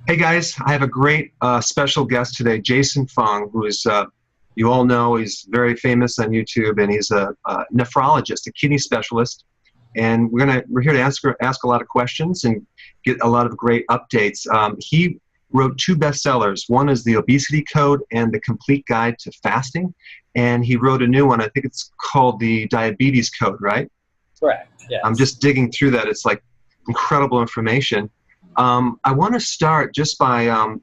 Hey guys, I have a great special guest today, Jason Fung, who is, you all know, he's very famous on YouTube, and he's a nephrologist, a kidney specialist. And we're here to ask a lot of questions and get a lot of great updates. He wrote two bestsellers. One is The Obesity Code and The Complete Guide to Fasting. And he wrote a new one, I think it's called The Diabetes Code, right? Correct, yes. I'm just digging through that. It's like incredible information. I want to start just by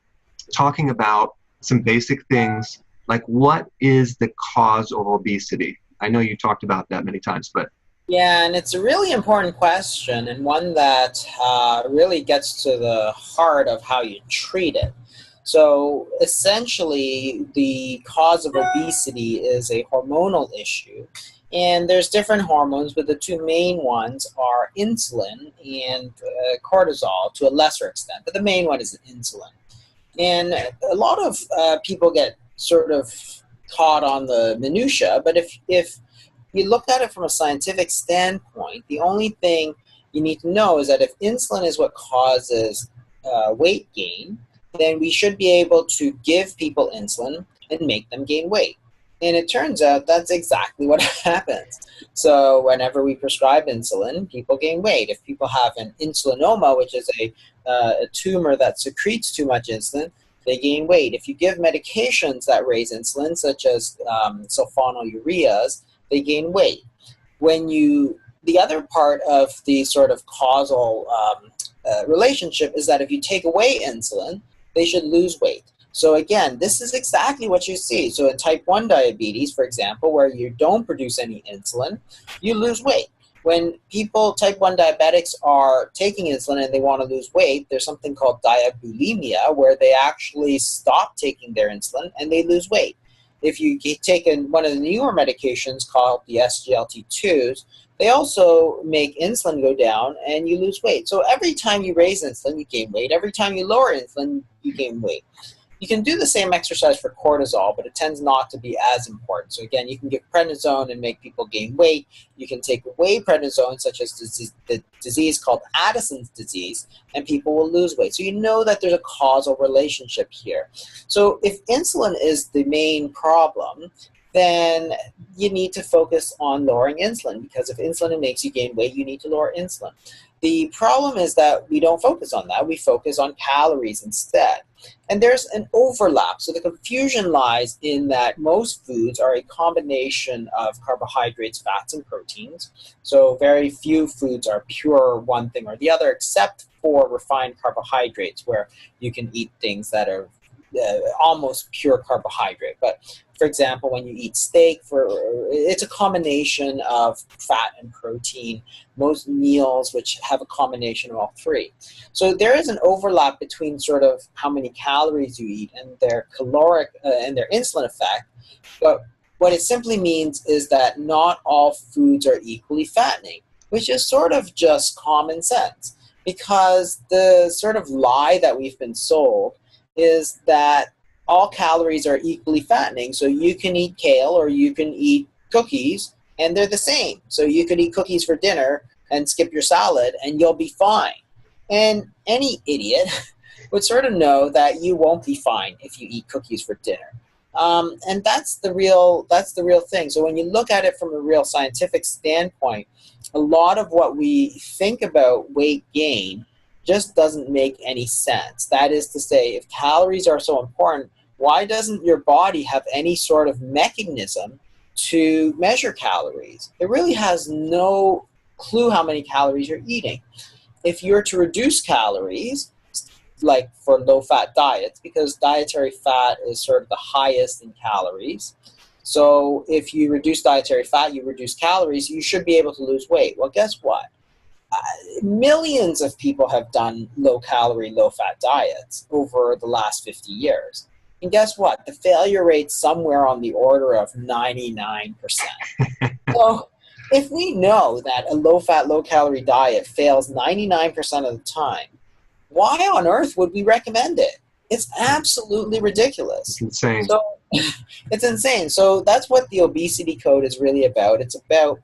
talking about some basic things, like what is the cause of obesity? I know you talked about that many times, but... Yeah, and it's a really important question, and one that really gets to the heart of how you treat it. So essentially, the cause of obesity is a hormonal issue. And there's different hormones, but the two main ones are insulin and cortisol to a lesser extent. But the main one is insulin. And a lot of people get sort of caught on the minutia, but if you look at it from a scientific standpoint, the only thing you need to know is that if insulin is what causes weight gain, then we should be able to give people insulin and make them gain weight. And it turns out that's exactly what happens. So whenever we prescribe insulin, people gain weight. If people have an insulinoma, which is a tumor that secretes too much insulin, they gain weight. If you give medications that raise insulin, such as sulfonylureas, they gain weight. The other part of the sort of causal relationship is that if you take away insulin, they should lose weight. So again, this is exactly what you see. So in type 1 diabetes, for example, where you don't produce any insulin, you lose weight. When type 1 diabetics are taking insulin and they want to lose weight, there's something called diabulimia, where they actually stop taking their insulin and they lose weight. If you take one of the newer medications called the SGLT2s, they also make insulin go down and you lose weight. So every time you raise insulin, you gain weight. Every time you lower insulin, you gain weight. You can do the same exercise for cortisol, but it tends not to be as important. So again, you can give prednisone and make people gain weight. You can take away prednisone, such as the disease called Addison's disease, and people will lose weight. So you know that there's a causal relationship here. So if insulin is the main problem, then you need to focus on lowering insulin, because if insulin makes you gain weight, you need to lower insulin. The problem is that we don't focus on that. We focus on calories instead. And there's an overlap. So the confusion lies in that most foods are a combination of carbohydrates, fats, and proteins. So very few foods are pure one thing or the other, except for refined carbohydrates, where you can eat things that are almost pure carbohydrate. But for example, when you eat steak, it's a combination of fat and protein. Most meals which have a combination of all three. So there is an overlap between sort of how many calories you eat and their caloric and their insulin effect. But what it simply means is that not all foods are equally fattening, which is sort of just common sense, because the sort of lie that we've been sold is that all calories are equally fattening. So you can eat kale or you can eat cookies and they're the same. So you could eat cookies for dinner and skip your salad and you'll be fine. And any idiot would sort of know that you won't be fine if you eat cookies for dinner. And that's the real thing. So when you look at it from a real scientific standpoint, a lot of what we think about weight gain just doesn't make any sense. That is to say, if calories are so important, why doesn't your body have any sort of mechanism to measure calories? It really has no clue how many calories you're eating. If you're to reduce calories, like for low-fat diets, because dietary fat is sort of the highest in calories, so if you reduce dietary fat, you reduce calories, you should be able to lose weight. Well, guess what? Millions of people have done low-calorie, low-fat diets over the last 50 years. And guess what? The failure rate's somewhere on the order of 99%. So if we know that a low-fat, low-calorie diet fails 99% of the time, why on earth would we recommend it? It's absolutely ridiculous. It's insane. So, it's insane. So that's what the obesity code is really about. It's about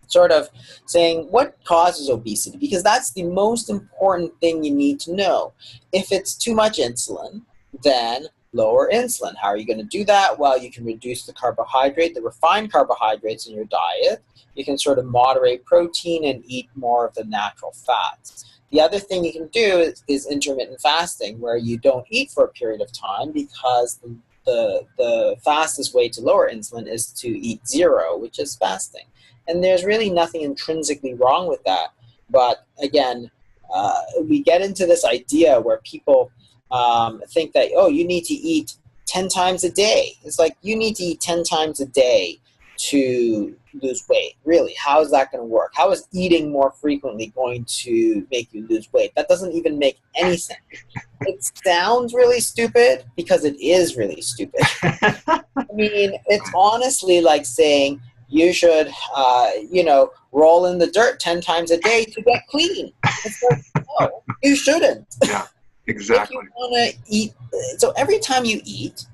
sort of saying what causes obesity, because that's the most important thing you need to know. If it's too much insulin, then lower insulin. How are you going to do that? Well, you can reduce the carbohydrate, the refined carbohydrates in your diet. You can sort of moderate protein and eat more of the natural fats. The other thing you can do is intermittent fasting, where you don't eat for a period of time, because the fastest way to lower insulin is to eat zero, which is fasting. And there's really nothing intrinsically wrong with that. But again, we get into this idea where people think that, oh, you need to eat 10 times a day. It's like, you need to eat 10 times a day to lose weight. Really, how is that going to work? How is eating more frequently going to make you lose weight? That doesn't even make any sense. It sounds really stupid because it is really stupid. I mean, it's honestly like saying you should, roll in the dirt 10 times a day to get clean. It's like, no, you shouldn't. Yeah, exactly. If you want to eat, so every time you eat,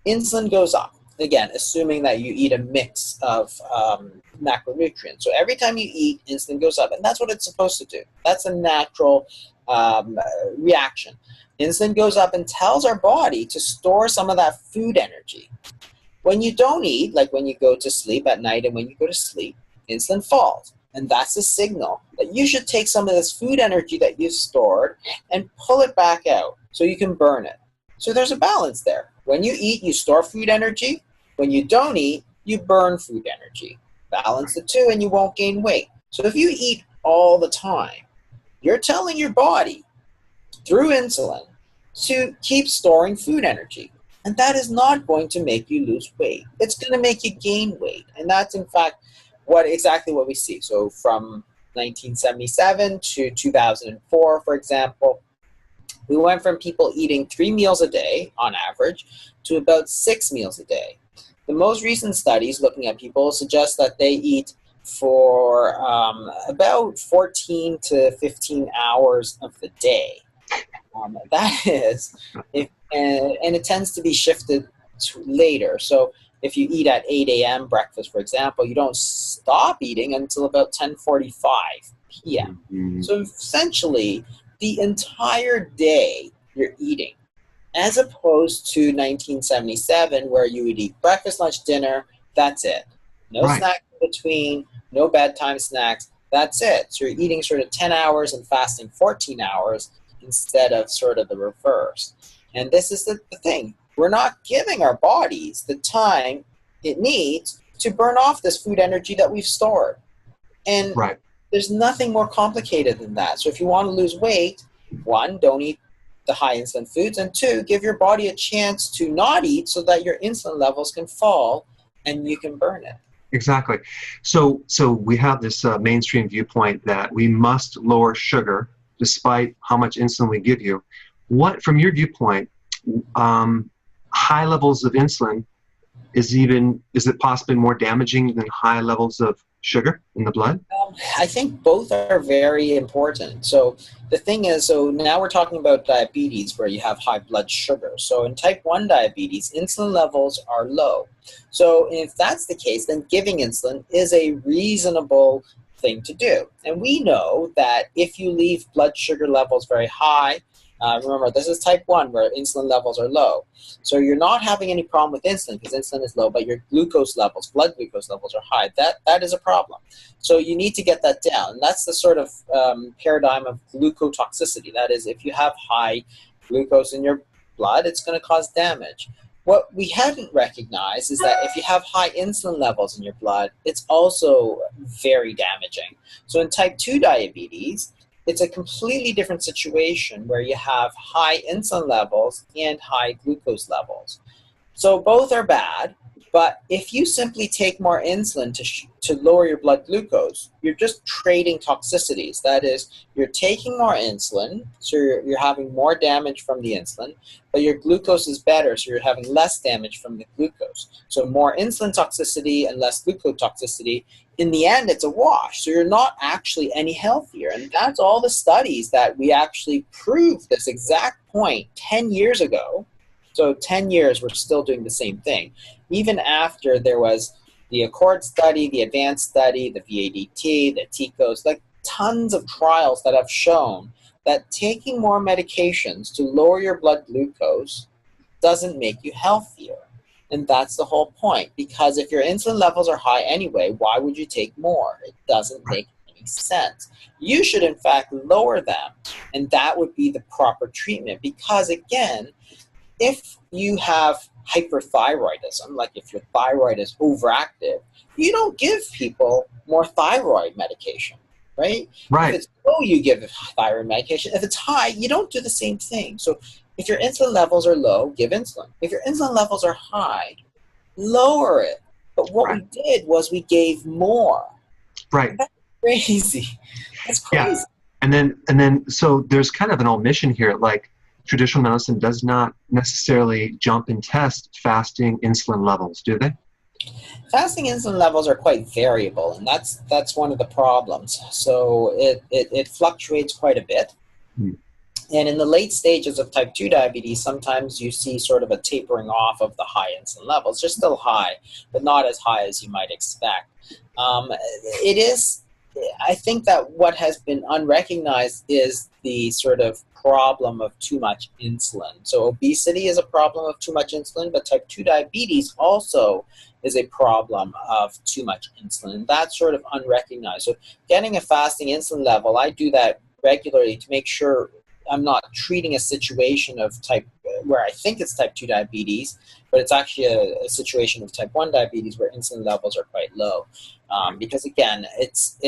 insulin goes up. Again, assuming that you eat a mix of macronutrients. So every time you eat, insulin goes up, and that's what it's supposed to do. That's a natural reaction. Insulin goes up and tells our body to store some of that food energy. When you don't eat, like when you go to sleep at night and when you go to sleep, insulin falls. And that's a signal that you should take some of this food energy that you've stored and pull it back out so you can burn it. So there's a balance there. When you eat, you store food energy. When you don't eat, you burn food energy. Balance the two and you won't gain weight. So if you eat all the time, you're telling your body through insulin to keep storing food energy. And that is not going to make you lose weight. It's going to make you gain weight. And that's, in fact, exactly what we see. So from 1977 to 2004, for example, we went from people eating 3 meals a day on average to about 6 meals a day. The most recent studies looking at people suggest that they eat for about 14 to 15 hours of the day. That is, and it tends to be shifted to later. So if you eat at 8 a.m. breakfast, for example, you don't stop eating until about 10:45 p.m. Mm-hmm. So essentially, the entire day you're eating, as opposed to 1977, where you would eat breakfast, lunch, dinner, that's it. No snack in between, no bedtime snacks, that's it. So you're eating sort of 10 hours and fasting 14 hours instead of sort of the reverse. And this is the thing. We're not giving our bodies the time it needs to burn off this food energy that we've stored. And there's nothing more complicated than that. So if you want to lose weight, 1, don't eat the high insulin foods, and 2, give your body a chance to not eat so that your insulin levels can fall and you can burn it. Exactly. So we have this mainstream viewpoint that we must lower sugar despite how much insulin we give you. What, from your viewpoint, high levels of insulin is it possibly more damaging than high levels of sugar in the blood? I think both are very important. So the thing is, so now we're talking about diabetes where you have high blood sugar. So in type 1 diabetes, insulin levels are low. So if that's the case, then giving insulin is a reasonable thing to do. And we know that if you leave blood sugar levels very high, remember, this is type 1 where insulin levels are low. So you're not having any problem with insulin because insulin is low, but your glucose levels, blood glucose levels are high. That is a problem. So you need to get that down. And that's the sort of paradigm of glucotoxicity. That is, if you have high glucose in your blood, it's going to cause damage. What we haven't recognized is that if you have high insulin levels in your blood, it's also very damaging. So in type 2 diabetes, it's a completely different situation where you have high insulin levels and high glucose levels. So both are bad, but if you simply take more insulin to lower your blood glucose, you're just trading toxicities. That is, you're taking more insulin, so you're having more damage from the insulin, but your glucose is better, so you're having less damage from the glucose. So more insulin toxicity and less glucose toxicity. In the end, it's a wash. So you're not actually any healthier. And that's all the studies that we actually proved this exact point 10 years ago. So 10 years, we're still doing the same thing. Even after there was the Accord study, the Advanced study, the VADT, the TICOS, like tons of trials that have shown that taking more medications to lower your blood glucose doesn't make you healthier. And that's the whole point, because if your insulin levels are high anyway, why would you take more? It doesn't make any sense. You should, in fact, lower them, and that would be the proper treatment. Because, again, if you have hyperthyroidism, like if your thyroid is overactive, you don't give people more thyroid medication, right? Right. If it's low, you give thyroid medication. If it's high, you don't do the same thing. So if your insulin levels are low, give insulin. If your insulin levels are high, lower it. But what we did was we gave more. Right. That's crazy. That's crazy. Yeah. And then, so there's kind of an omission here, like traditional medicine does not necessarily jump and test fasting insulin levels, do they? Fasting insulin levels are quite variable, and that's one of the problems. So it fluctuates quite a bit. And in the late stages of type 2 diabetes, sometimes you see sort of a tapering off of the high insulin levels. They're still high, but not as high as you might expect. I think that what has been unrecognized is the sort of problem of too much insulin. So obesity is a problem of too much insulin, but type 2 diabetes also is a problem of too much insulin. That's sort of unrecognized. So getting a fasting insulin level, I do that regularly to make sure I'm not treating a situation of where I think it's type 2 diabetes, but it's actually a situation of type 1 diabetes where insulin levels are quite low. Because again, it's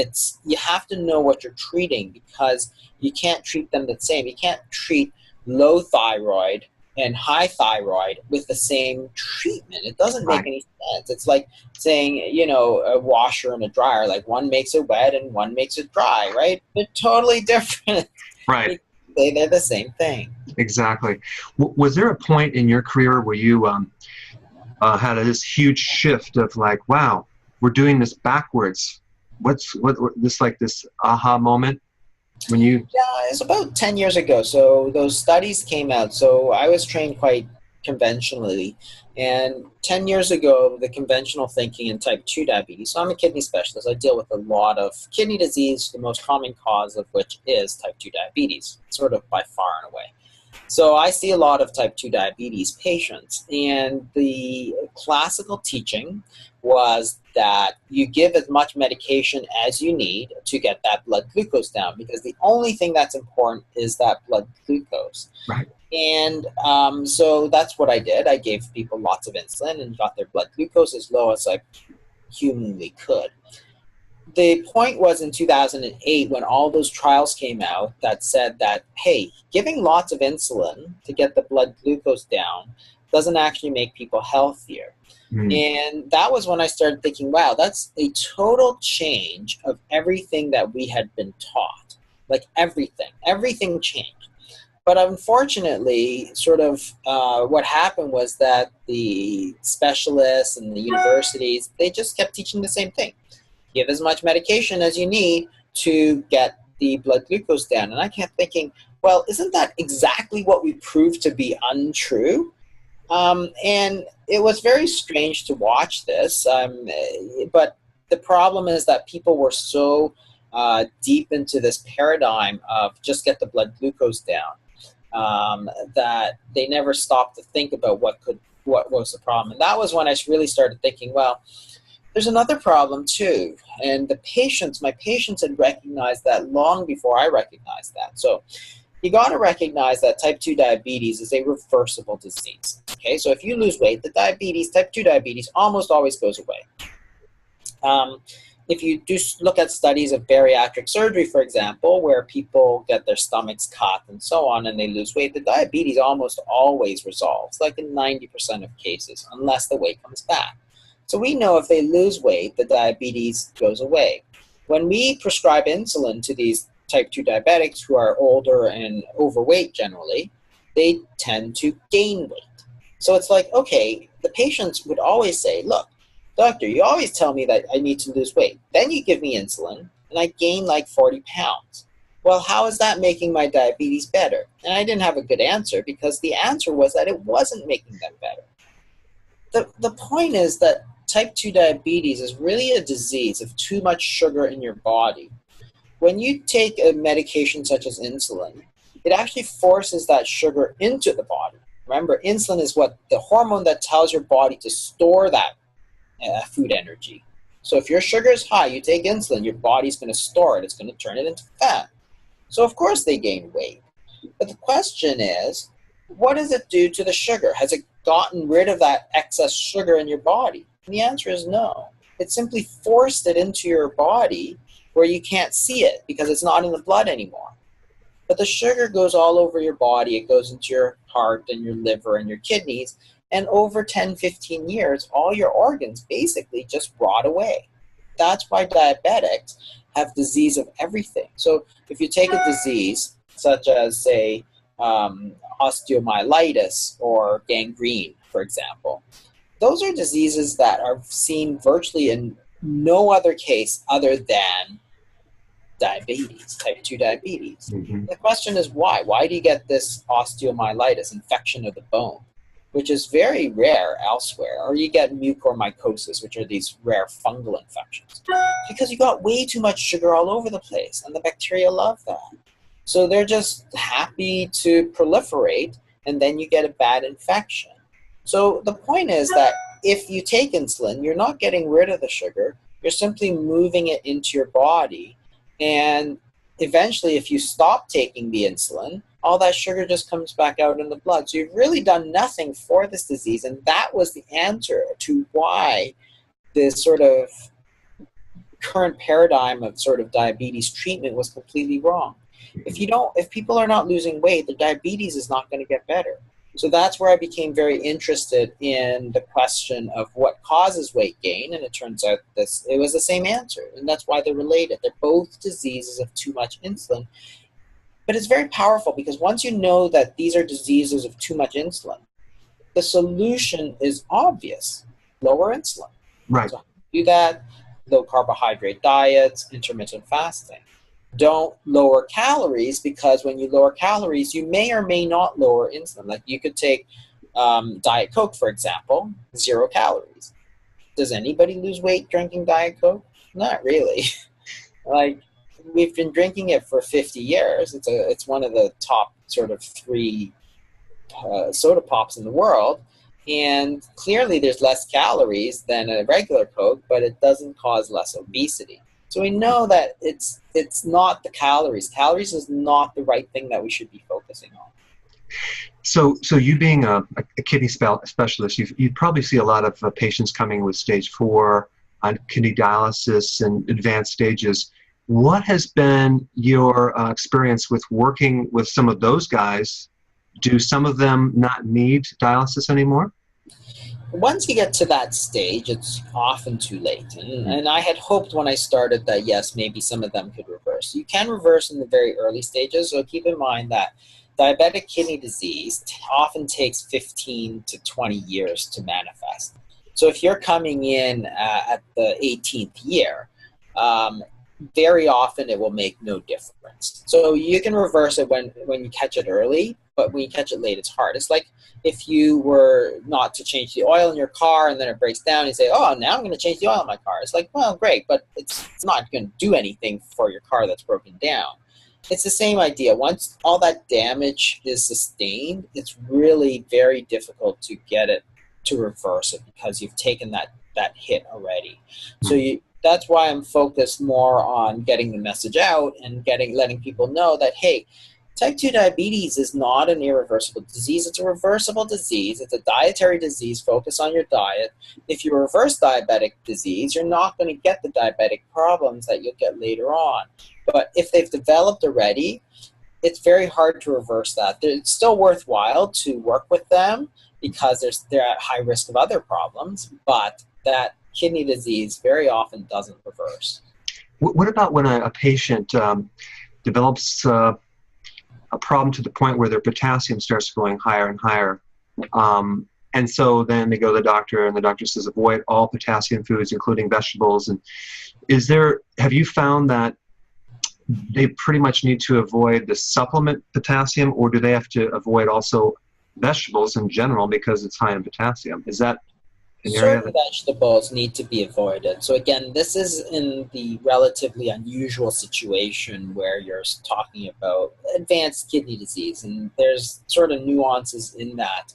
you have to know what you're treating, because you can't treat them the same. You can't treat low thyroid and high thyroid with the same treatment. It doesn't make any sense. It's like saying, a washer and a dryer, like one makes it wet and one makes it dry, right? They're totally different. Right. They're the same thing. Exactly. Was there a point in your career where you had this huge shift of like, wow, we're doing this backwards? What this aha moment when you? Yeah, it's about 10 years ago. So those studies came out. So I was trained quite conventionally. And 10 years ago, the conventional thinking in type 2 diabetes, so I'm a kidney specialist. I deal with a lot of kidney disease, the most common cause of which is type 2 diabetes, sort of by far and away. So I see a lot of type 2 diabetes patients, and the classical teaching was that you give as much medication as you need to get that blood glucose down, because the only thing that's important is that blood glucose. Right. And so that's what I did. I gave people lots of insulin and got their blood glucose as low as I humanly could. The point was in 2008 when all those trials came out that said that, hey, giving lots of insulin to get the blood glucose down doesn't actually make people healthier. And that was when I started thinking, wow, that's a total change of everything that we had been taught. Like everything changed. But unfortunately, sort of what happened was that the specialists and the universities, they just kept teaching the same thing. Give as much medication as you need to get the blood glucose down. And I kept thinking, well, isn't that exactly what we proved to be untrue? And it was very strange to watch this. But the problem is that people were so deep into this paradigm of just get the blood glucose down that they never stopped to think about what was the problem. And that was when I really started thinking, well, there's another problem too. And my patients had recognized that long before I recognized that. So you got to recognize that type 2 diabetes is a reversible disease. Okay, so if you lose weight, type 2 diabetes almost always goes away. If you do look at studies of bariatric surgery, for example, where people get their stomachs cut and so on and they lose weight, the diabetes almost always resolves, like in 90% of cases, unless the weight comes back. So we know if they lose weight, the diabetes goes away. When we prescribe insulin to these type 2 diabetics who are older and overweight generally, they tend to gain weight. So it's like, okay, the patients would always say, look, doctor, you always tell me that I need to lose weight. Then you give me insulin, and I gain like 40 pounds. Well, how is that making my diabetes better? And I didn't have a good answer, because the answer was that it wasn't making them better. The point is that type 2 diabetes is really a disease of too much sugar in your body. When you take a medication such as insulin, it actually forces that sugar into the body. Remember, insulin is what the hormone that tells your body to store that food energy. So if your sugar is high, you take insulin, your body's going to store it. It's going to turn it into fat. So of course they gain weight. But the question is, what does it do to the sugar? Has it gotten rid of that excess sugar in your body? And the answer is no. It simply forced it into your body where you can't see it because it's not in the blood anymore. But the sugar goes all over your body. It goes into your heart and your liver and your kidneys. And over 10, 15 years, all your organs basically just rot away. That's why diabetics have disease of everything. So if you take a disease such as, say, osteomyelitis or gangrene, for example, those are diseases that are seen virtually in no other case other than diabetes, type 2 diabetes. Mm-hmm. The question is why? Why do you get this osteomyelitis, infection of the bone, which is very rare elsewhere? Or you get mucormycosis, which are these rare fungal infections. Because you got way too much sugar all over the place, and the bacteria love that. So they're just happy to proliferate, and then you get a bad infection. So the point is that if you take insulin, you're not getting rid of the sugar, you're simply moving it into your body. And eventually, if you stop taking the insulin, all that sugar just comes back out in the blood. So you've really done nothing for this disease. And that was the answer to why this sort of current paradigm of sort of diabetes treatment was completely wrong. If people are not losing weight, the diabetes is not going to get better. So that's where I became very interested in the question of what causes weight gain, and it turns out it was the same answer, and that's why they're related. They're both diseases of too much insulin. But it's very powerful because once you know that these are diseases of too much insulin, the solution is obvious: lower insulin. Right. So do that, low carbohydrate diets, intermittent fasting. Don't lower calories, because when you lower calories, you may or may not lower insulin. Like you could take Diet Coke, for example, 0 calories. Does anybody lose weight drinking Diet Coke? Not really. Like, we've been drinking it for 50 years. It's one of the top sort of 3 soda pops in the world. And clearly there's less calories than a regular Coke, but it doesn't cause less obesity. So we know that it's not the calories. Calories is not the right thing that we should be focusing on. So you being a kidney specialist, you probably see a lot of patients coming with stage 4 on kidney dialysis and advanced stages. What has been your experience with working with some of those guys? Do some of them not need dialysis anymore? Once you get to that stage, it's often too late. And I had hoped when I started that, yes, maybe some of them could reverse. You can reverse in the very early stages, so keep in mind that diabetic kidney disease often takes 15 to 20 years to manifest. So if you're coming in at the 18th year, very often it will make no difference. So you can reverse it when you catch it early, but when you catch it late, it's hard. It's like if you were not to change the oil in your car and then it breaks down, you say, oh, now I'm going to change the oil in my car. It's like, well, great, but it's not going to do anything for your car that's broken down. It's the same idea. Once all that damage is sustained, it's really very difficult to get it to reverse it because you've taken that hit already. So that's why I'm focused more on getting the message out and letting people know that, hey, type 2 diabetes is not an irreversible disease. It's a reversible disease. It's a dietary disease. Focus on your diet. If you reverse diabetic disease, you're not going to get the diabetic problems that you'll get later on. But if they've developed already, it's very hard to reverse that. It's still worthwhile to work with them because they're at high risk of other problems, but that kidney disease very often doesn't reverse. What about when a patient develops a problem to the point where their potassium starts going higher and higher? And so then they go to the doctor, and the doctor says avoid all potassium foods, including vegetables. And have you found that they pretty much need to avoid the supplement potassium, or do they have to avoid also vegetables in general because it's high in potassium? an area Certain vegetables need to be avoided. So again, this is in the relatively unusual situation where you're talking about advanced kidney disease, and there's sort of nuances in that.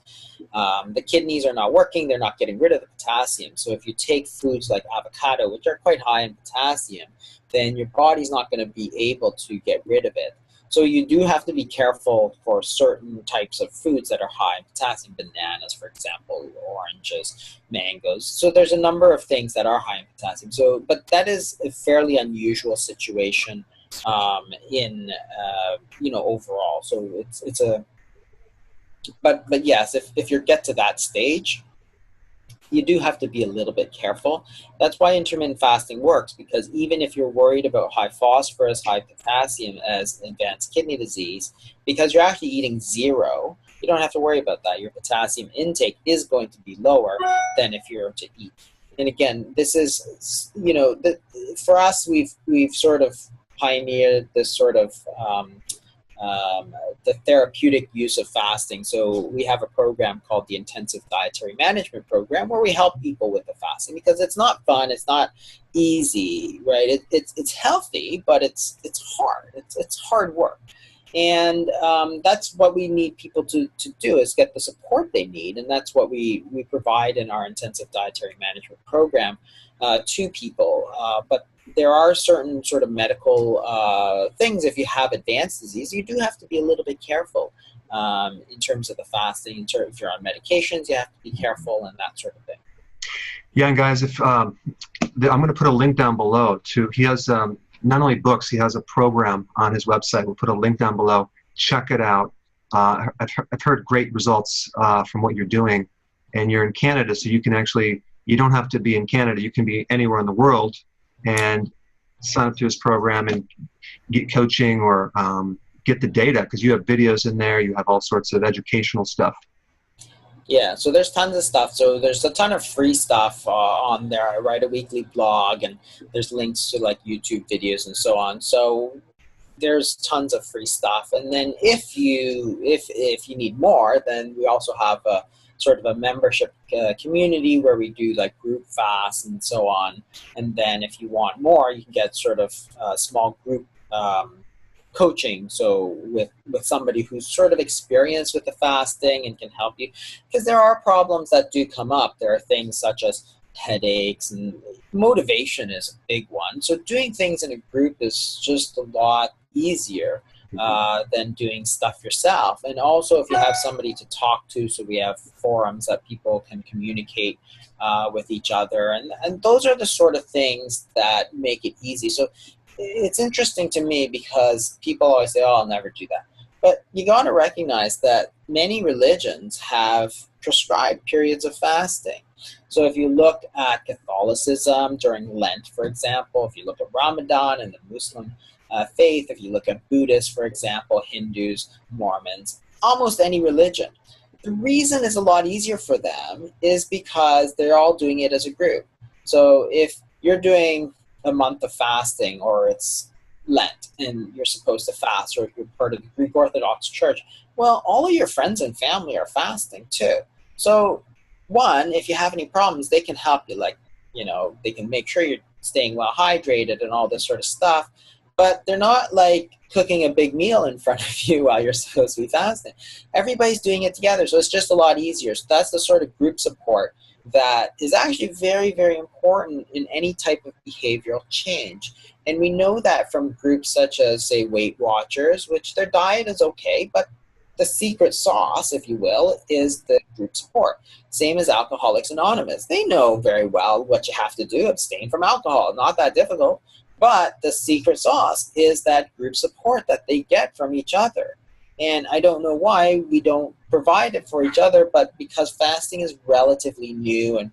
The kidneys are not working, they're not getting rid of the potassium. So if you take foods like avocado, which are quite high in potassium, then your body's not going to be able to get rid of it. So you do have to be careful for certain types of foods that are high in potassium, bananas, for example, oranges, mangoes. So there's a number of things that are high in potassium. So, but that is a fairly unusual situation overall. So it's a, but yes, if you get to that stage, you do have to be a little bit careful. That's why intermittent fasting works, because even if you're worried about high phosphorus, high potassium as advanced kidney disease, because you're actually eating zero, you don't have to worry about that. Your potassium intake is going to be lower than if you were to eat. And again, this is, for us, we've sort of pioneered this sort of the therapeutic use of fasting. So we have a program called the Intensive Dietary Management Program, where we help people with the fasting, because it's not fun, it's not easy, right? It's healthy, but it's hard. It's hard work. And that's what we need people to do, is get the support they need. And that's what we provide in our Intensive Dietary Management Program to people. But there are certain sort of medical things. If you have advanced disease, you do have to be a little bit careful in terms of the fasting. If you're on medications, you have to be careful and that sort of thing. Yeah, and guys, if I'm going to put a link down below to, he has not only books, he has a program on his website. We'll put a link down below. Check it out. I've heard great results from what you're doing, and you're in Canada, so you can actually, you don't have to be in Canada. You can be anywhere in the world and sign up to his program and get coaching or get the data, because you have videos in there, you have all sorts of educational stuff. Yeah, so there's tons of stuff. So there's a ton of free stuff on there. I write a weekly blog, and there's links to like YouTube videos and so on. So there's tons of free stuff. And then if you need more, then we also have a sort of a membership community where we do like group fasts and so on. And then if you want more, you can get sort of small group coaching, so with somebody who's sort of experienced with the fasting and can help you, because there are problems that do come up. There are things such as headaches, and motivation is a big one. So doing things in a group is just a lot easier than doing stuff yourself. And also if you have somebody to talk to, so we have forums that people can communicate with each other, and those are the sort of things that make it easy. So it's interesting to me, because people always say, oh, I'll never do that. But you got to recognize that many religions have prescribed periods of fasting. So if you look at Catholicism during Lent, for example, if you look at Ramadan and the Muslim faith, if you look at Buddhists, for example, Hindus, Mormons, almost any religion, the reason it's a lot easier for them is because they're all doing it as a group. So if you're doing a month of fasting, or it's Lent and you're supposed to fast, or if you're part of the Greek Orthodox Church, well, all of your friends and family are fasting too. So one, if you have any problems, they can help you, like, they can make sure you're staying well hydrated and all this sort of stuff, but they're not like cooking a big meal in front of you while you're supposed to be fasting. Everybody's doing it together, so it's just a lot easier. So that's the sort of group support that is actually very, very important in any type of behavioral change. And we know that from groups such as, say, Weight Watchers, which their diet is okay, but the secret sauce, if you will, is the group support. Same as Alcoholics Anonymous. They know very well what you have to do, abstain from alcohol. Not that difficult. But the secret sauce is that group support that they get from each other. And I don't know why we don't provide it for each other, but because fasting is relatively new, and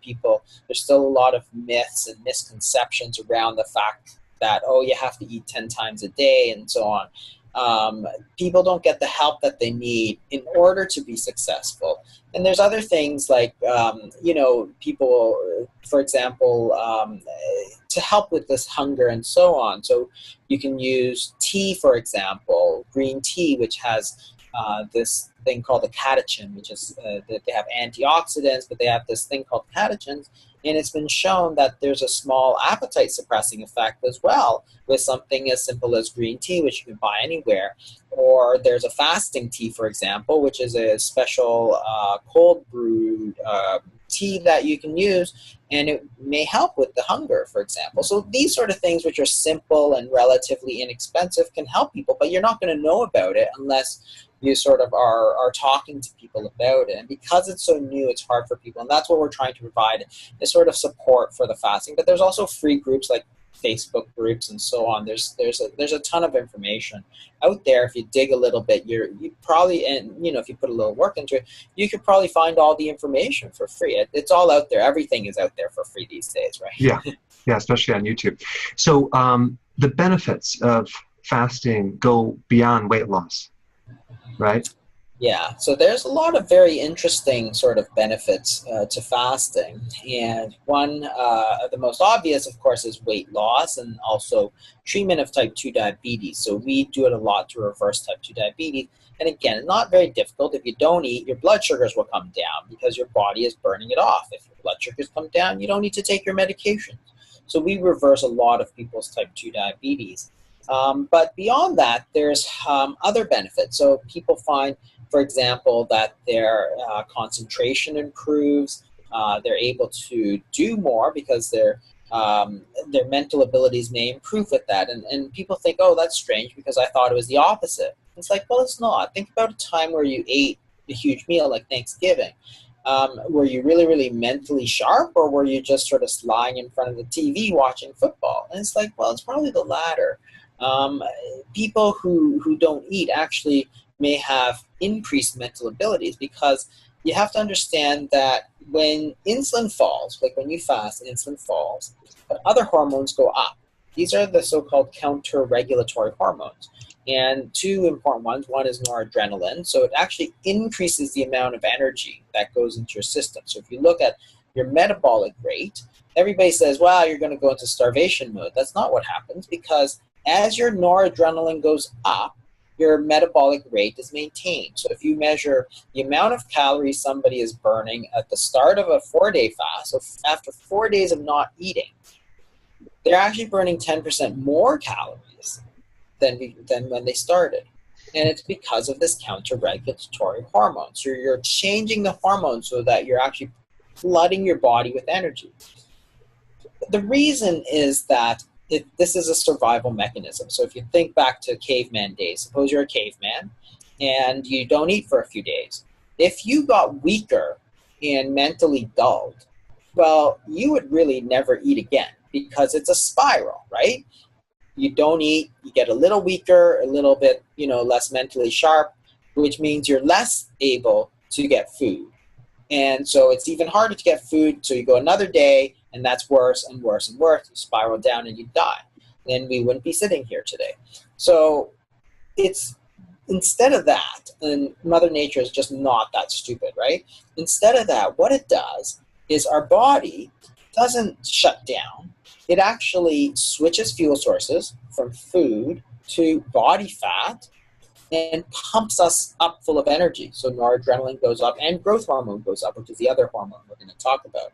there's still a lot of myths and misconceptions around the fact that, oh, you have to eat 10 times a day and so on. People don't get the help that they need in order to be successful. And there's other things like, people, for example, to help with this hunger and so on. So you can use tea, for example, green tea, which has this thing called a catechin, which is that they have antioxidants, but they have this thing called catechins. And it's been shown that there's a small appetite suppressing effect as well with something as simple as green tea, which you can buy anywhere. Or there's a fasting tea, for example, which is a special cold brewed tea that you can use, and it may help with the hunger, for example. So these sort of things, which are simple and relatively inexpensive, can help people, but you're not going to know about it unless you sort of are talking to people about it. And because it's so new, it's hard for people. And that's what we're trying to provide, is sort of support for the fasting. But there's also free groups like Facebook groups and so on. There's a ton of information out there. If you dig a little bit, you probably, and you know, if you put a little work into it, you could probably find all the information for free. It's all out there. Everything is out there for free these days, right? Yeah, especially on YouTube. So the benefits of fasting go beyond weight loss, right? Yeah, so there's a lot of very interesting sort of benefits to fasting. And one of the most obvious, of course, is weight loss and also treatment of type 2 diabetes. So we do it a lot to reverse type 2 diabetes. And again, not very difficult. If you don't eat, your blood sugars will come down because your body is burning it off. If your blood sugars come down, you don't need to take your medications. So we reverse a lot of people's type 2 diabetes. But beyond that, there's other benefits. So people find, for example, that their concentration improves. They're able to do more because their mental abilities may improve with that. And people think, oh, that's strange because I thought it was the opposite. It's like, well, it's not. Think about a time where you ate a huge meal like Thanksgiving. Were you really, really mentally sharp, or were you just sort of lying in front of the TV watching football? And it's like, well, it's probably the latter. People who don't eat actually may have increased mental abilities, because you have to understand that when insulin falls, like when you fast, insulin falls, but other hormones go up. These are the so-called counter-regulatory hormones. And two important ones. One is noradrenaline. So it actually increases the amount of energy that goes into your system. So if you look at your metabolic rate, everybody says, well, you're going to go into starvation mode. That's not what happens, because as your noradrenaline goes up, your metabolic rate is maintained. So if you measure the amount of calories somebody is burning at the start of a 4-day fast, so after 4 days of not eating, they're actually burning 10% more calories than when they started. And it's because of this counter-regulatory hormone. So you're changing the hormone so that you're actually flooding your body with energy. The reason is that this is a survival mechanism. So if you think back to caveman days, suppose you're a caveman and you don't eat for a few days. If you got weaker and mentally dulled, well, you would really never eat again, because it's a spiral, right? You don't eat, you get a little weaker, a little bit, less mentally sharp, which means you're less able to get food. And so it's even harder to get food, so you go another day, and that's worse and worse and worse. You spiral down and you die. Then we wouldn't be sitting here today. So it's, instead of that, and Mother Nature is just not that stupid, right? Instead of that, what it does is our body doesn't shut down. It actually switches fuel sources from food to body fat and pumps us up full of energy. So noradrenaline goes up and growth hormone goes up, which is the other hormone we're going to talk about.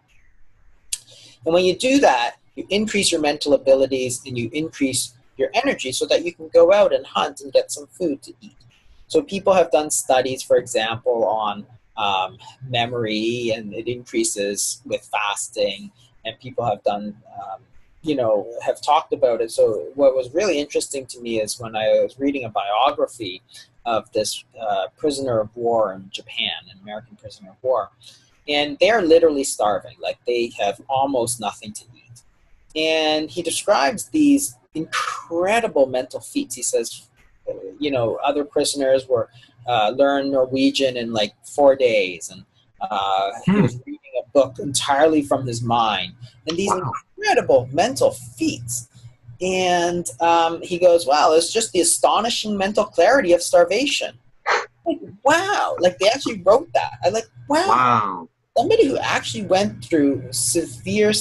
And when you do that, you increase your mental abilities and you increase your energy so that you can go out and hunt and get some food to eat. So people have done studies, for example, on memory, and it increases with fasting, and people have done have talked about it. So what was really interesting to me is when I was reading a biography of this prisoner of war in Japan, an American prisoner of war, and they're literally starving. Like, they have almost nothing to eat. And he describes these incredible mental feats. He says, other prisoners were learn Norwegian in like 4 days, and he was reading a book entirely from his mind, and these incredible mental feats. And he goes, wow, it's just the astonishing mental clarity of starvation. Like, wow, like they actually wrote that. I like, wow. Somebody who actually went through severe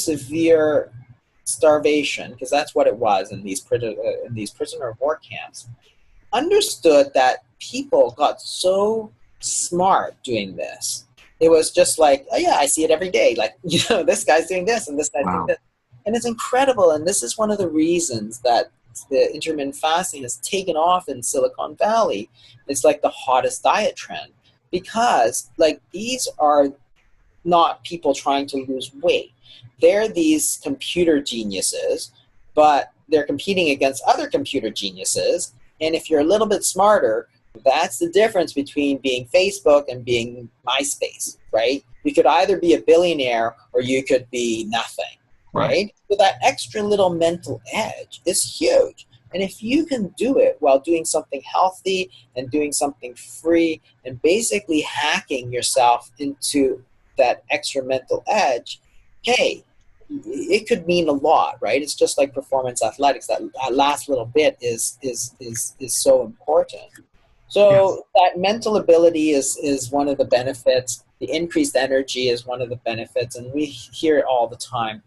starvation, because that's what it was in these prisoner of war camps, understood that people got so smart doing this. It was just like, oh yeah, I see it every day. Like, this guy's doing this and this guy's doing Wow. this. And it's incredible. And this is one of the reasons that the intermittent fasting has taken off in Silicon Valley. It's like the hottest diet trend because like these are not people trying to lose weight. They're these computer geniuses, but they're competing against other computer geniuses. And if you're a little bit smarter, that's the difference between being Facebook and being MySpace, right? You could either be a billionaire or you could be nothing, right? So that extra little mental edge is huge. And if you can do it while doing something healthy and doing something free and basically hacking yourself into that extra mental edge, hey, it could mean a lot, right? It's just like performance athletics. That last little bit is so important. So that mental ability is one of the benefits. The increased energy is one of the benefits, and we hear it all the time.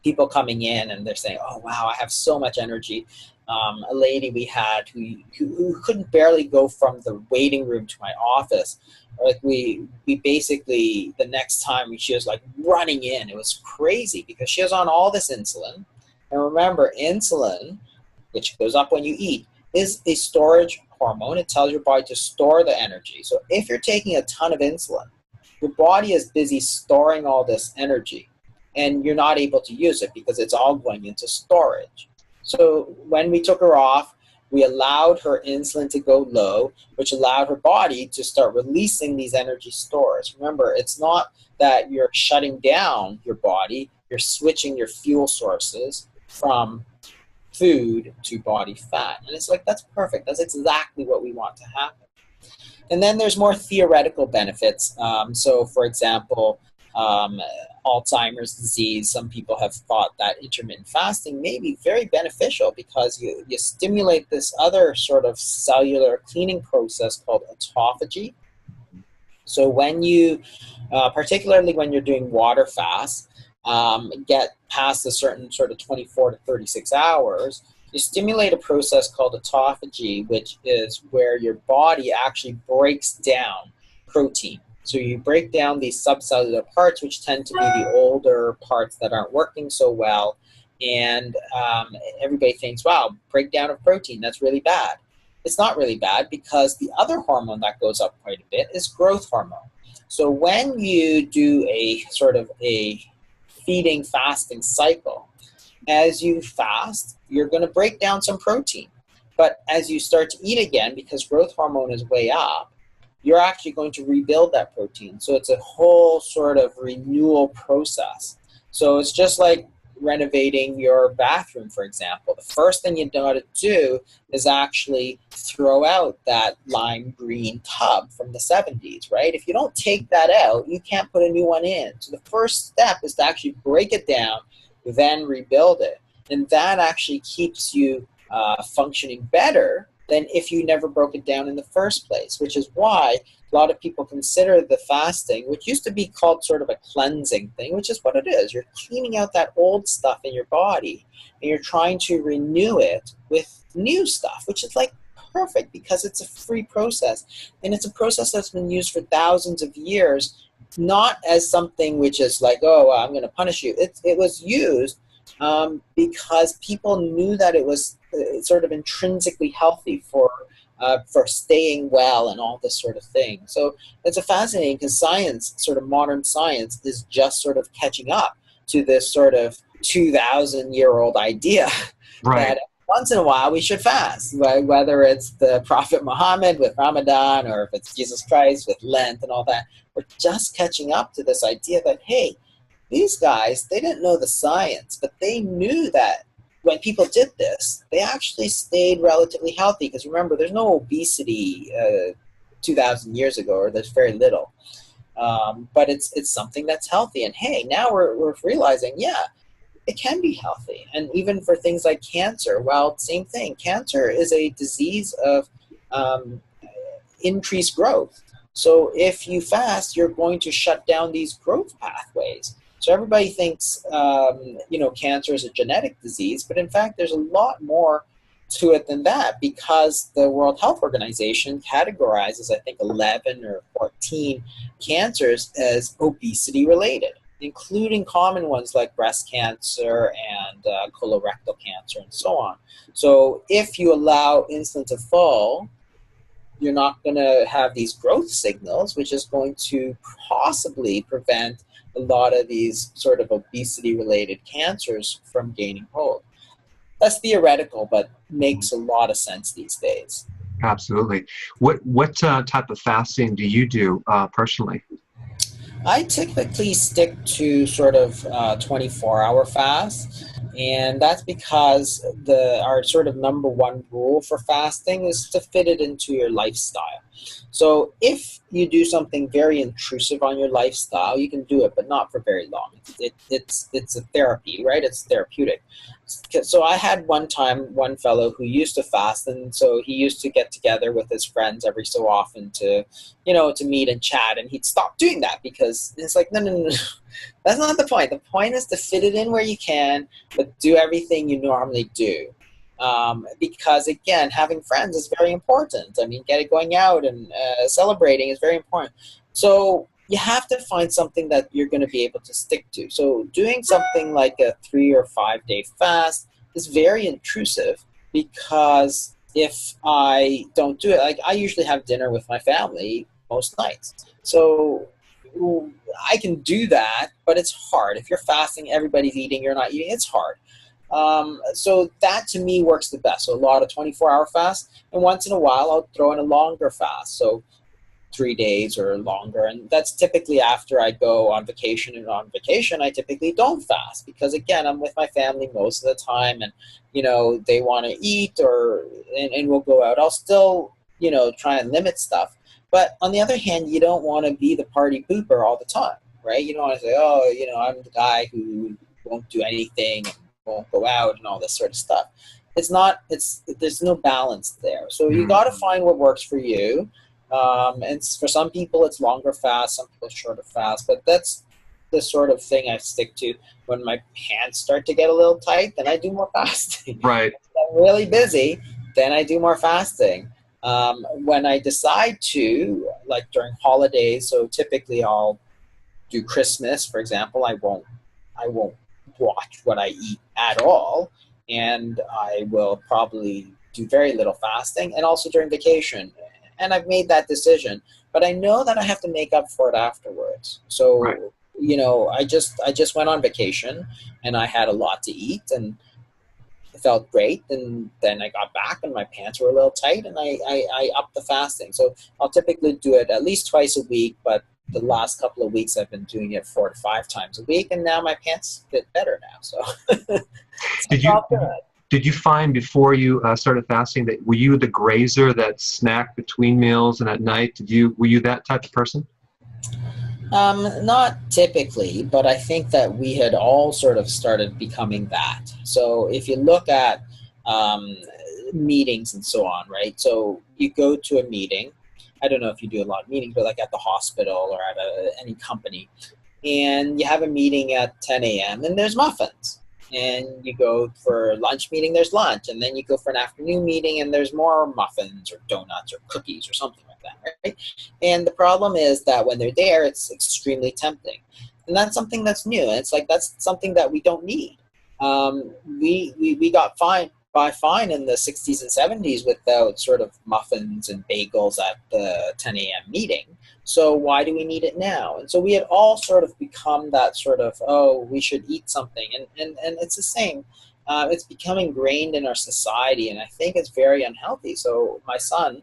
People coming in and they're saying, "Oh wow, I have so much energy." A lady we had who couldn't barely go from the waiting room to my office. Like we basically the next time she was like running in. It was crazy because she was on all this insulin, and remember, insulin, which goes up when you eat, is a storage hormone. It tells your body to store the energy. So if you're taking a ton of insulin, your body is busy storing all this energy and you're not able to use it because it's all going into storage. So when we took her off, we allowed her insulin to go low, which allowed her body to start releasing these energy stores. Remember, it's not that you're shutting down your body, you're switching your fuel sources from food to body fat. And it's like, that's perfect. That's exactly what we want to happen. And then there's more theoretical benefits. So for example, Alzheimer's disease, some people have thought that intermittent fasting may be very beneficial because you stimulate this other sort of cellular cleaning process called autophagy. So when you, particularly when you're doing water fasts, get past a certain sort of 24 to 36 hours, you stimulate a process called autophagy, which is where your body actually breaks down protein. So you break down these subcellular parts, which tend to be the older parts that aren't working so well. And everybody thinks, wow, breakdown of protein, that's really bad. It's not really bad because the other hormone that goes up quite a bit is growth hormone. So when you do a sort of a feeding fasting cycle, as you fast, you're going to break down some protein. But as you start to eat again, because growth hormone is way up, you're actually going to rebuild that protein. So it's a whole sort of renewal process. So it's just like renovating your bathroom, for example. The first thing you got to do is actually throw out that lime green tub from the 70s, right? If you don't take that out, you can't put a new one in. So the first step is to actually break it down, then rebuild it. And that actually keeps you functioning better than if you never broke it down in the first place, which is why a lot of people consider the fasting, which used to be called sort of a cleansing thing, which is what it is. You're cleaning out that old stuff in your body and you're trying to renew it with new stuff, which is like perfect because it's a free process. And it's a process that's been used for thousands of years, not as something which is like, oh, I'm going to punish you. It was used because people knew that it was sort of intrinsically healthy for staying well and all this sort of thing. So it's a fascinating because science, sort of modern science, is just sort of catching up to this sort of 2,000-year-old idea that once in a while we should fast, whether it's the Prophet Muhammad with Ramadan or if it's Jesus Christ with Lent and all that. We're just catching up to this idea that, hey, these guys, they didn't know the science, but they knew that when people did this, they actually stayed relatively healthy. Because remember, there's no obesity 2,000 years ago, or there's very little. But it's something that's healthy. And hey, now we're realizing, yeah, it can be healthy. And even for things like cancer, well, same thing. Cancer is a disease of increased growth. So if you fast, you're going to shut down these growth pathways. So everybody thinks, cancer is a genetic disease, but in fact, there's a lot more to it than that, because the World Health Organization categorizes, I think, 11 or 14 cancers as obesity related, including common ones like breast cancer and colorectal cancer and so on. So if you allow insulin to fall, you're not going to have these growth signals, which is going to possibly prevent a lot of these sort of obesity-related cancers from gaining hold. That's theoretical, but makes a lot of sense these days. Absolutely. What type of fasting do you do personally? I typically stick to sort of 24-hour fast, and that's because our sort of number one rule for fasting is to fit it into your lifestyle. So if you do something very intrusive on your lifestyle, you can do it, but not for very long. It's a therapy, right? It's therapeutic. So I had one fellow who used to fast, and so he used to get together with his friends every so often to meet and chat, and he'd stop doing that because it's like, no. That's not the point. The point is to fit it in where you can, but do everything you normally do. Because again, having friends is very important. I mean, going out and celebrating is very important. So you have to find something that you're going to be able to stick to. So doing something like a 3 or 5 day fast is very intrusive, because if I don't do it, like I usually have dinner with my family most nights. So I can do that, but it's hard. If you're fasting, everybody's eating, you're not eating, it's hard. So that to me works the best. So a lot of 24-hour fasts, and once in a while I'll throw in a longer fast. So 3 days or longer, and that's typically after I go on vacation. And on vacation I typically don't fast, because again, I'm with my family most of the time, and they want to eat and we'll go out. I'll still try and limit stuff, but on the other hand, you don't want to be the party pooper all the time, right? You don't want to say, I'm the guy who won't do anything, won't go out, and all this sort of stuff. There's no balance there. So you got to find what works for you. And for some people it's longer fast, some people shorter fast, but that's the sort of thing I stick to. When my pants start to get a little tight, then I do more fasting. Right. If I'm really busy, then I do more fasting. When I decide to, like during holidays, so typically I'll do Christmas, for example, I won't watch what I eat at all, and I will probably do very little fasting, and also during vacation. And I've made that decision, but I know that I have to make up for it afterwards. So, right. I just went on vacation, and I had a lot to eat, and it felt great. And then I got back, and my pants were a little tight, and I upped the fasting. So I'll typically do it at least twice a week, but the last couple of weeks I've been doing it 4 to 5 times a week, and now my pants fit better now. So Did you find before you started fasting that were you the grazer that snacked between meals and at night? Were you that type of person? Not typically, but I think that we had all sort of started becoming that. So if you look at meetings and so on, right? So you go to a meeting. I don't know if you do a lot of meetings, but like at the hospital or at any company, and you have a meeting at 10 a.m. and there's muffins. And you go for a lunch meeting, there's lunch. And then you go for an afternoon meeting, and there's more muffins or donuts or cookies or something like that, right? And the problem is that when they're there, it's extremely tempting. And that's something that's new. And it's like, that's something that we don't need. We got fined in the 60s and 70s without sort of muffins and bagels at the 10 a.m. meeting. So why do we need it now? And so we had all sort of become that sort of, we should eat something. And it's the same. It's become ingrained in our society, and I think it's very unhealthy. So my son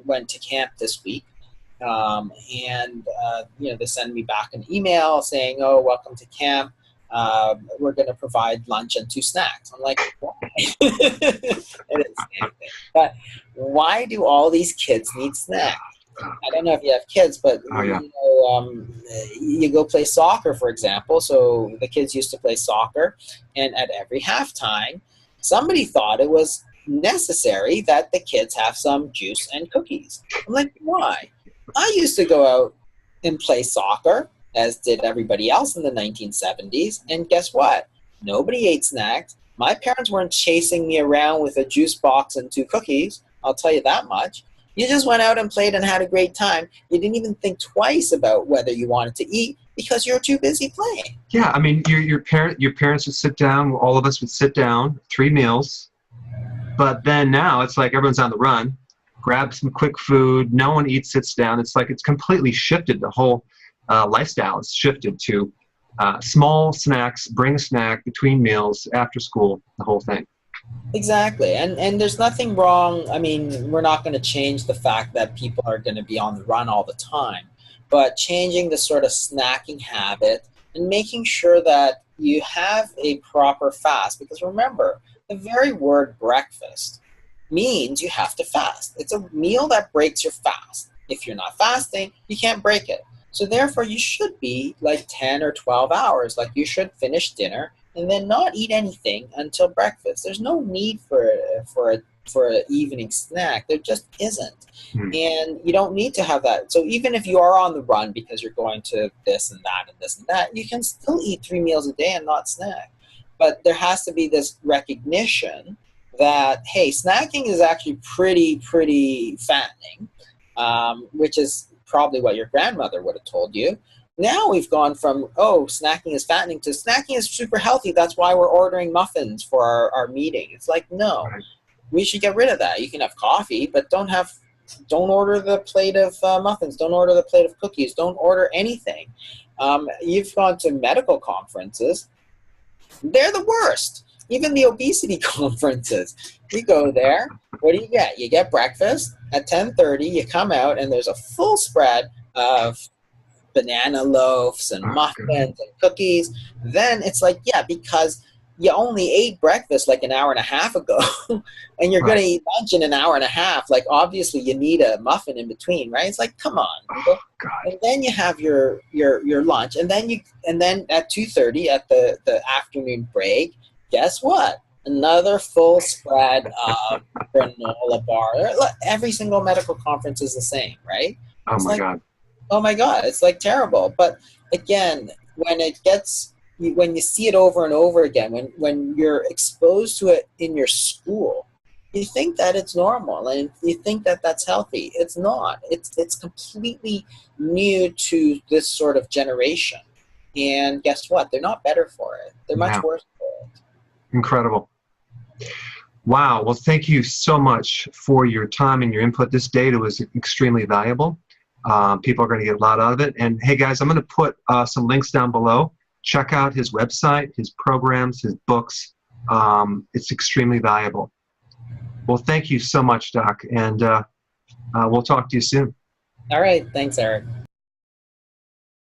went to camp this week, and they send me back an email saying, welcome to camp. We're going to provide lunch and 2 snacks. I'm like, why? It is the same thing. But why do all these kids need snacks? I don't know if you have kids, but you go play soccer, for example. So the kids used to play soccer, and at every halftime, somebody thought it was necessary that the kids have some juice and cookies. I'm like, why? I used to go out and play soccer, as did everybody else in the 1970s, and guess what? Nobody ate snacks. My parents weren't chasing me around with a juice box and 2 cookies. I'll tell you that much. You just went out and played and had a great time. You didn't even think twice about whether you wanted to eat because you're too busy playing. Yeah, I mean, your parents would sit down. All of us would sit down, 3 meals. But then now it's like everyone's on the run. Grab some quick food. No one eats, sits down. It's like it's completely shifted. The whole lifestyle has shifted to small snacks. Bring a snack between meals, after school. The whole thing. Exactly. And there's nothing wrong. I mean, we're not going to change the fact that people are going to be on the run all the time. But changing the sort of snacking habit and making sure that you have a proper fast. Because remember, the very word breakfast means you have to fast. It's a meal that breaks your fast. If you're not fasting, you can't break it. So therefore, you should be like 10 or 12 hours. Like you should finish dinner and then not eat anything until breakfast. There's no need for an evening snack. There just isn't. And you don't need to have that. So even if you are on the run because you're going to this and that and this and that, you can still eat 3 meals a day and not snack. But there has to be this recognition that, hey, snacking is actually pretty fattening, which is probably what your grandmother would have told you. Now we've gone from, oh, snacking is fattening to snacking is super healthy. That's why we're ordering muffins for our meeting. It's like, no, we should get rid of that. You can have coffee, but don't order the plate of muffins. Don't order the plate of cookies. Don't order anything. You've gone to medical conferences. They're the worst. Even the obesity conferences. You go there. What do you get? You get breakfast at 10:30. You come out, and there's a full spread of banana loaves and muffins and cookies. Then it's like, yeah, because you only ate breakfast like an hour and a half ago, and you're going to eat lunch in an hour and a half. Like, obviously, you need a muffin in between, right? It's like, come on. And then you have your lunch, and then at 2:30 at the afternoon break, guess what? Another full spread of granola bar. Every single medical conference is the same, right? Oh my God. Oh my God, it's like terrible. But again, when you see it over and over again, when you're exposed to it in your school, you think that it's normal and you think that that's healthy. It's not. It's completely new to this sort of generation. And guess what? They're not better for it. They're much worse for it. Incredible. Wow. Well, thank you so much for your time and your input. This data was extremely valuable. People are going to get a lot out of it. And hey, guys, I'm going to put some links down below. Check out his website, his programs, his books. It's extremely valuable. Well, thank you so much, Doc. And we'll talk to you soon. All right. Thanks, Eric.